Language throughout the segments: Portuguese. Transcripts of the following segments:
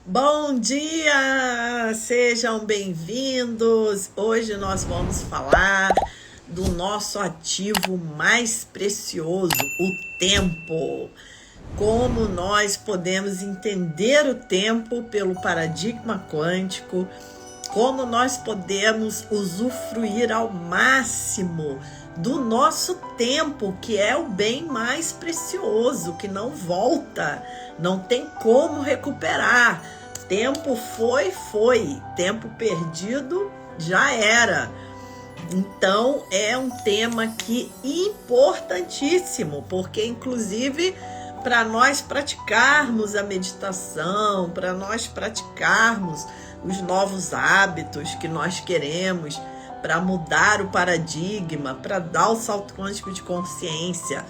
Bom dia! Sejam bem-vindos! Hoje nós vamos falar do nosso ativo mais precioso, o tempo. Como nós podemos entender o tempo pelo paradigma quântico, como nós podemos usufruir ao máximo do nosso tempo, que é o bem mais precioso, que não volta, não tem como recuperar. Tempo foi. Tempo perdido já era. Então é um tema que importantíssimo, porque inclusive para nós praticarmos a meditação, para nós praticarmos os novos hábitos que nós queremos, para mudar o paradigma, para dar o salto quântico de consciência,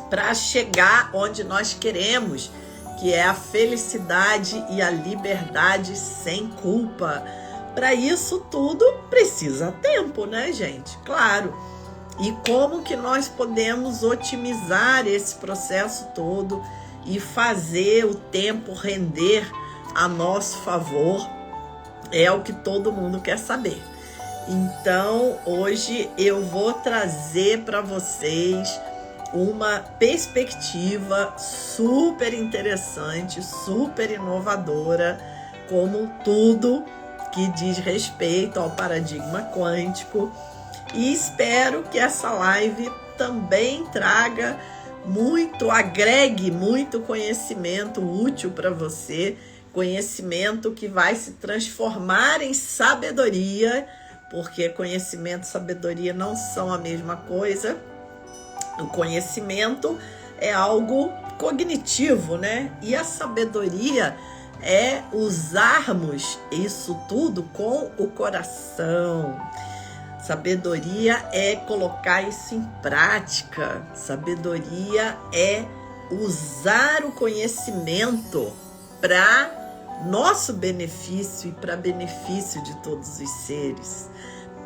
para chegar onde nós queremos, que é a felicidade e a liberdade sem culpa. Para isso tudo precisa tempo, né, gente? Claro. E como que nós podemos otimizar esse processo todo e fazer o tempo render a nosso favor? É o que todo mundo quer saber. Então, hoje eu vou trazer para vocês uma perspectiva super interessante, super inovadora, como tudo que diz respeito ao paradigma quântico. E espero que essa live também traga agregue muito conhecimento útil para você, conhecimento que vai se transformar em sabedoria, porque conhecimento e sabedoria não são a mesma coisa. O conhecimento é algo cognitivo, né? E a sabedoria é usarmos isso tudo com o coração. Sabedoria é colocar isso em prática. Sabedoria é usar o conhecimento para nosso benefício e para benefício de todos os seres,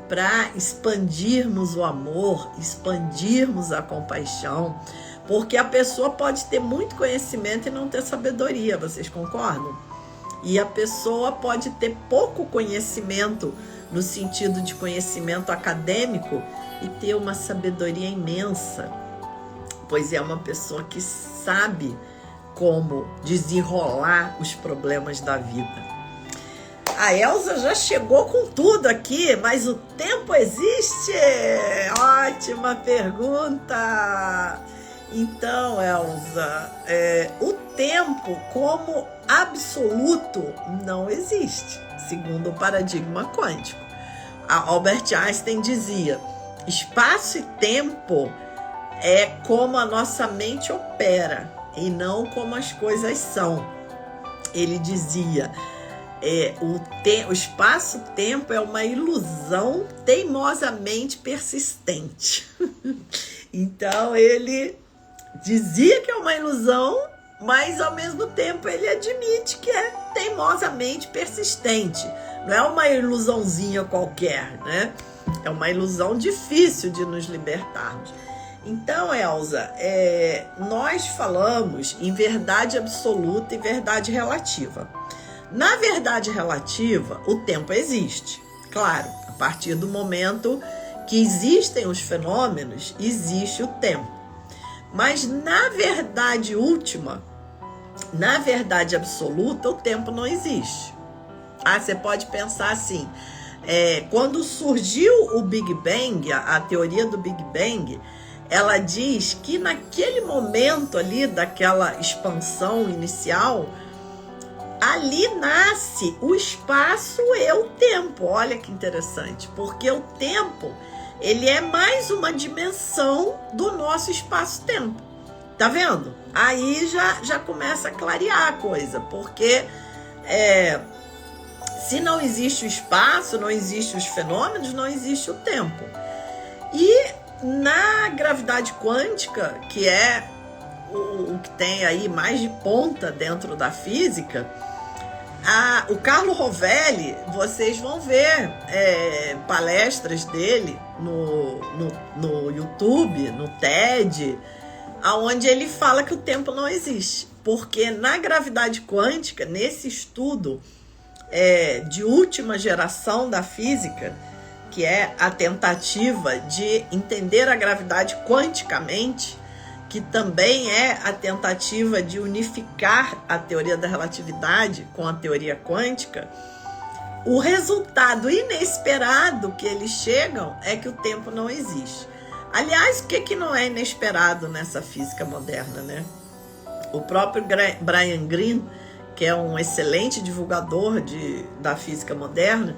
para expandirmos o amor, expandirmos a compaixão, porque a pessoa pode ter muito conhecimento e não ter sabedoria, vocês concordam? E a pessoa pode ter pouco conhecimento, no sentido de conhecimento acadêmico, e ter uma sabedoria imensa, pois é uma pessoa que sabe como desenrolar os problemas da vida. A Elza já chegou com tudo aqui, mas o tempo existe? Ótima pergunta! Então, Elza, o tempo como absoluto não existe, segundo o paradigma quântico. A Albert Einstein dizia: espaço e tempo é como a nossa mente opera e não como as coisas são. Ele dizia: o espaço-tempo é uma ilusão teimosamente persistente. Então ele dizia que é uma ilusão, mas ao mesmo tempo ele admite que é teimosamente persistente. Não é uma ilusãozinha qualquer, né? É uma ilusão difícil de nos libertarmos. Então, Elza, nós falamos em verdade absoluta e verdade relativa. Na verdade relativa, o tempo existe. Claro, a partir do momento que existem os fenômenos, existe o tempo. Mas na verdade última, na verdade absoluta, o tempo não existe. Você pode pensar assim, quando surgiu o Big Bang, a teoria do Big Bang, ela diz que naquele momento ali, daquela expansão inicial, ali nasce o espaço e o tempo. Olha que interessante, porque o tempo, ele é mais uma dimensão do nosso espaço-tempo. Tá vendo? Aí já começa a clarear a coisa, porque se não existe o espaço, não existem os fenômenos, não existe o tempo. E na gravidade quântica, que é o que tem aí mais de ponta dentro da física, o Carlo Rovelli, vocês vão ver palestras dele no YouTube, no TED, aonde ele fala que o tempo não existe. Porque na gravidade quântica, nesse estudo de última geração da física, que é a tentativa de entender a gravidade quanticamente, que também é a tentativa de unificar a teoria da relatividade com a teoria quântica, o resultado inesperado que eles chegam é que o tempo não existe. Aliás, o que não é inesperado nessa física moderna, né? O próprio Brian Greene, que é um excelente divulgador da física moderna,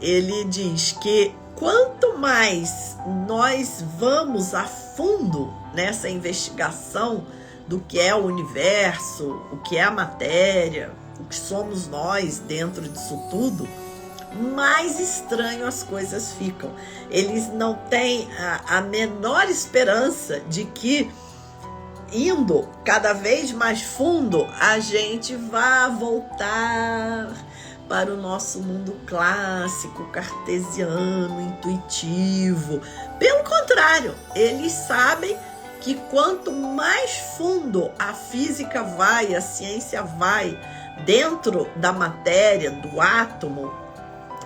ele diz que quanto mais nós vamos a fundo nessa investigação do que é o universo, o que é a matéria, o que somos nós dentro disso tudo, mais estranho as coisas ficam. Eles não têm a menor esperança de que, indo cada vez mais fundo, a gente vá voltar para o nosso mundo clássico, cartesiano, intuitivo. Pelo contrário, eles sabem que quanto mais fundo a física vai, a ciência vai, dentro da matéria, do átomo,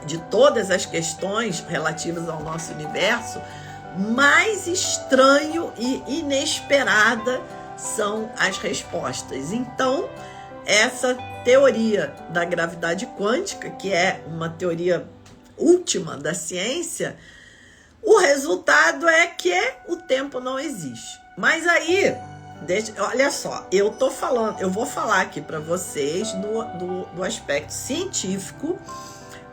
de todas as questões relativas ao nosso universo, mais estranho e inesperada são as respostas. Então, essa teoria da gravidade quântica, que é uma teoria última da ciência, o resultado é que o tempo não existe. Mas aí, olha só, eu vou falar aqui para vocês do aspecto científico,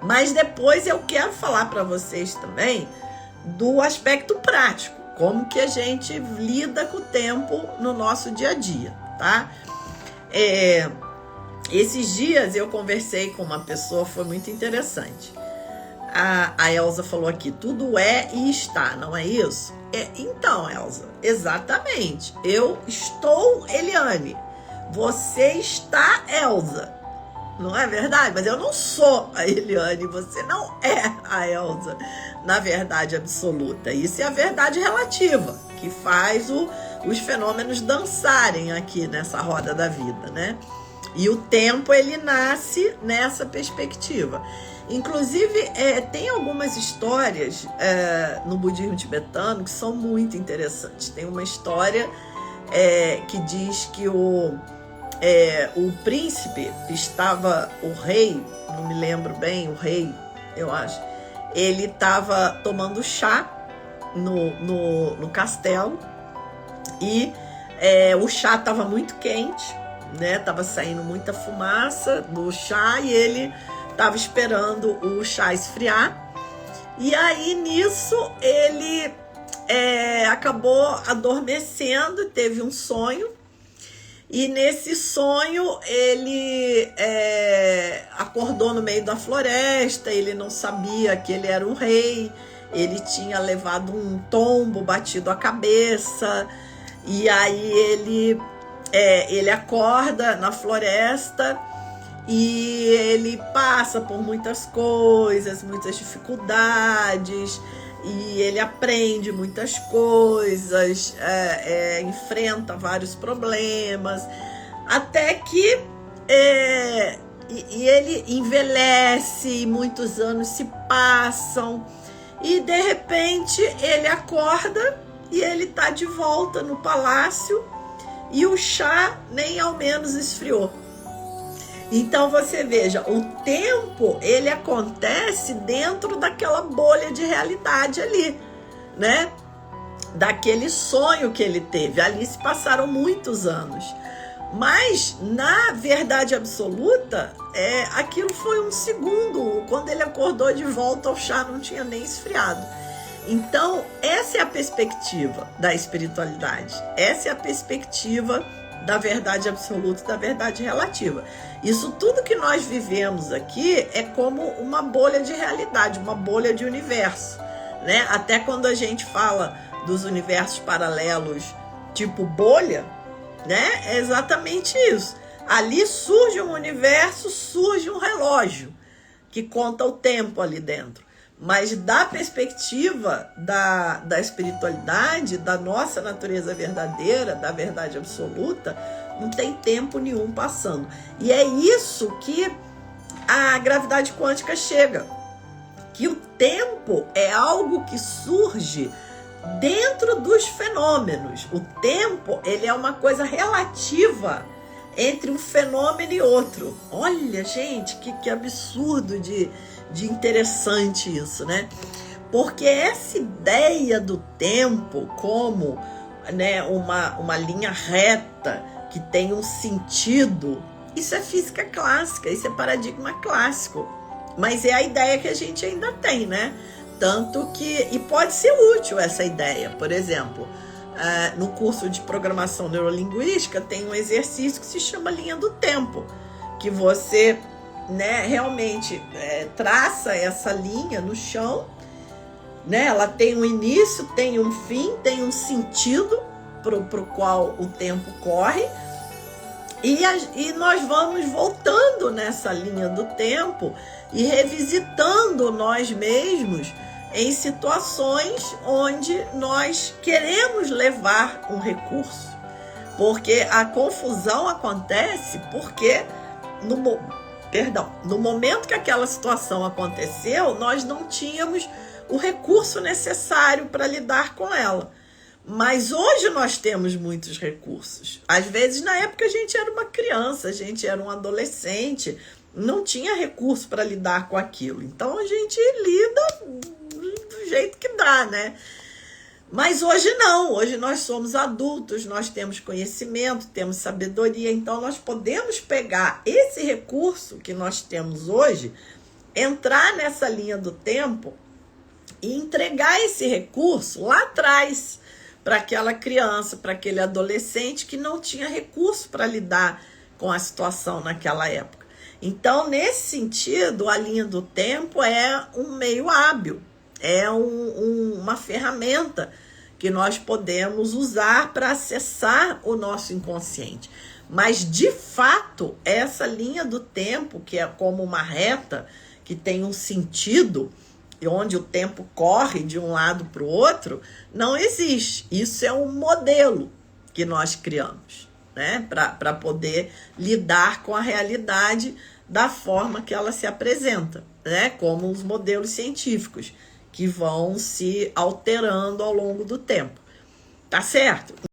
mas depois eu quero falar para vocês também do aspecto prático, como que a gente lida com o tempo no nosso dia a dia, tá? Esses dias eu conversei com uma pessoa, foi muito interessante. A Elza falou aqui, tudo é e está, não é isso? Então, Elza, exatamente. Eu estou Eliane, você está Elza. Não é verdade? Mas eu não sou a Eliane, você não é a Elza, na verdade absoluta. Isso é a verdade relativa, que faz os fenômenos dançarem aqui nessa roda da vida, né? E o tempo, ele nasce nessa perspectiva. Inclusive, tem algumas histórias no budismo tibetano que são muito interessantes. Tem uma história que diz que o príncipe estava, o rei, não me lembro bem, o rei, eu acho, ele estava tomando chá no castelo e o chá estava muito quente, né? Tava saindo muita fumaça do chá e ele estava esperando o chá esfriar. E aí, nisso, ele acabou adormecendo, teve um sonho. E nesse sonho ele acordou no meio da floresta, ele não sabia que ele era um rei, ele tinha levado um tombo, batido a cabeça, e aí ele acorda na floresta e ele passa por muitas coisas, muitas dificuldades, e ele aprende muitas coisas, enfrenta vários problemas, até que ele envelhece, e muitos anos se passam, e de repente ele acorda e ele está de volta no palácio, e o chá nem ao menos esfriou. Então você veja, o tempo, ele acontece dentro daquela bolha de realidade ali, né? Daquele sonho que ele teve. Ali se passaram muitos anos. Mas, na verdade absoluta, aquilo foi um segundo. Quando ele acordou de volta, o chá não tinha nem esfriado. Então, essa é a perspectiva da espiritualidade. Essa é a perspectiva da verdade absoluta e da verdade relativa. Isso tudo que nós vivemos aqui é como uma bolha de realidade, uma bolha de universo, né? Até quando a gente fala dos universos paralelos tipo bolha, né? É exatamente isso. Ali surge um universo, surge um relógio que conta o tempo ali dentro. Mas da perspectiva da espiritualidade, da nossa natureza verdadeira, da verdade absoluta, não tem tempo nenhum passando. E é isso que a gravidade quântica chega. Que o tempo é algo que surge dentro dos fenômenos. O tempo, ele é uma coisa relativa entre um fenômeno e outro. Olha, gente, que absurdo de interessante isso, né? Porque essa ideia do tempo como, né, uma linha reta que tem um sentido, isso é física clássica, isso é paradigma clássico. Mas é a ideia que a gente ainda tem, né? Tanto que, e pode ser útil essa ideia. Por exemplo, no curso de programação neurolinguística tem um exercício que se chama linha do tempo, que você, né, realmente traça essa linha no chão, né? Ela tem um início, tem um fim, tem um sentido pro qual o tempo corre, e nós vamos voltando nessa linha do tempo e revisitando nós mesmos em situações onde nós queremos levar um recurso. Porque a confusão acontece porque no momento que aquela situação aconteceu, nós não tínhamos o recurso necessário para lidar com ela. Mas hoje nós temos muitos recursos. Às vezes, na época, a gente era uma criança, a gente era um adolescente, não tinha recurso para lidar com aquilo. Então, a gente lida do jeito que dá, né? Mas hoje não, hoje nós somos adultos, nós temos conhecimento, temos sabedoria, então nós podemos pegar esse recurso que nós temos hoje, entrar nessa linha do tempo e entregar esse recurso lá atrás, para aquela criança, para aquele adolescente que não tinha recurso para lidar com a situação naquela época. Então, nesse sentido, a linha do tempo é um meio hábil, é uma ferramenta que nós podemos usar para acessar o nosso inconsciente. Mas, de fato, essa linha do tempo, que é como uma reta, que tem um sentido, onde o tempo corre de um lado para o outro, não existe. Isso é um modelo que nós criamos, né? Para poder lidar com a realidade da forma que ela se apresenta, né? Como os modelos científicos, que vão se alterando ao longo do tempo. Tá certo?